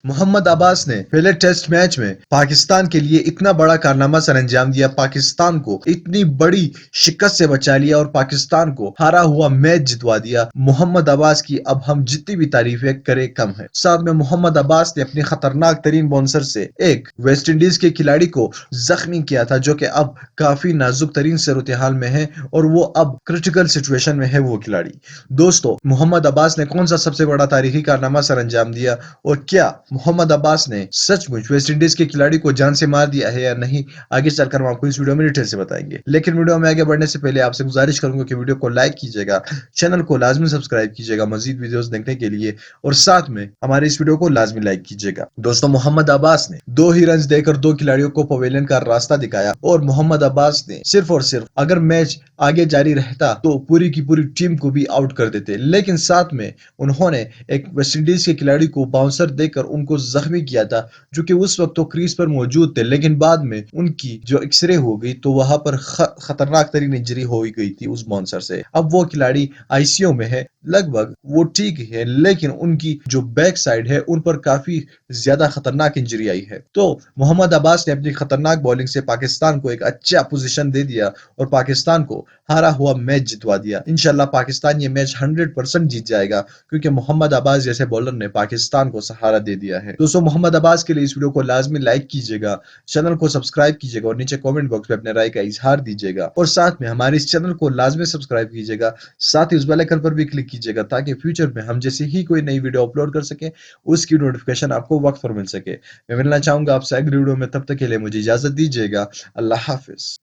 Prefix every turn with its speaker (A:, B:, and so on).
A: محمد عباس نے پہلے test match میں پاکستان کے لیے اتنا بڑا کارنامہ سر انجام دیا، پاکستان کو اتنی بڑی شکست سے بچا لیا اور پاکستان کو ہارا ہوا میچ جتوا دیا۔ محمد عباس کی اب ہم جتنی بھی تعریفیں کریں کم ہے۔ ساتھ میں محمد عباس نے اپنی خطرناک ترین باؤنسر سے ایک ویسٹ انڈیز کے کھلاڑی کو زخمی کیا تھا، جو کہ اب کافی نازک ترین صورتحال میں ہے اور وہ اب کرٹیکل سچویشن میں ہے وہ کھلاڑی۔ دوستو، محمد عباس نے کون سا سب سے بڑا تاریخی کارنامہ سر انجام دیا اور کیا محمد عباس نے سچ مچ ویسٹ انڈیز کے کھلاڑی کو جان سے مار دیا ہے یا نہیں، آگے چل کر ہم آپ کو اس ویڈیو میں ڈیٹیل سے بتائیں گے۔ لیکن ویڈیو میں آگے بڑھنے سے پہلے آپ سے گزارش کروں گا کہ ویڈیو کو لائک کیجیے گا، چینل کو لازمی سبسکرائب کیجیے گا مزید ویڈیوز دیکھنے کے لیے، اور ساتھ میں ہمارے اس ویڈیو کو لازمی لائک کیجیے گا۔ دوستو، محمد عباس نے 2 ہی رنز دے کر 2 کھلاڑیوں کو پویلین کا راستہ دکھایا اور محمد عباس نے صرف اور صرف اگر میچ آگے جاری رہتا تو پوری کی پوری ٹیم کو بھی آؤٹ کر دیتے، لیکن ساتھ میں انہوں نے ایک ویسٹ انڈیز کے کھلاڑی کو باؤنسر دے کر ان کو زخمی کیا تھا، جو کہ اس وقت تو کریز پر موجود تھے، لیکن بعد میں ان کی جو ایکس رے ہو گئی تو وہاں پر خطرناک ترین انجری ہو گئی تھی اس باؤنسر سے۔ اب وہ کھلاڑی آئی سی یو میں ہے، لگ بھگ وہ ٹھیک ہے، لیکن ان کی جو بیک سائڈ ہے ان پر کافی زیادہ خطرناک انجری آئی ہے۔ تو محمد عباس نے اپنی خطرناک بولنگ سے پاکستان کو ایک اچھا پوزیشن دے دیا اور پاکستان کو ہارا ہوا میچ جتوا دیا۔ انشاءاللہ پاکستان یہ میچ 100% جیت جائے گا، کیونکہ محمد عباس جیسے بولر نے پاکستان کو سہارا دے دیا ہے۔ دوستو، محمد عباس کے لیے اس ویڈیو کو لازمی لائک کیجیے گا، چینل کو سبسکرائب کیجیے گا اور نیچے کامنٹ باکس میں اپنے رائے کا اظہار دیجیے گا، اور ساتھ میں ہمارے اس چینل کو لازمی سبسکرائب کیجیے گا، ساتھ ہی اس بیل آئیکن پر بھی کلک کیجیے گا تاکہ فیوچر میں ہم جیسے ہی کوئی نئی ویڈیو اپلوڈ کر سکیں اس کی نوٹیفیکیشن آپ کو وقت پر مل سکے۔ میں ملنا چاہوں گا آپ سے اگلی ویڈیو میں، تب تک کے لیے مجھے اجازت دیجیے گا۔ اللہ حافظ۔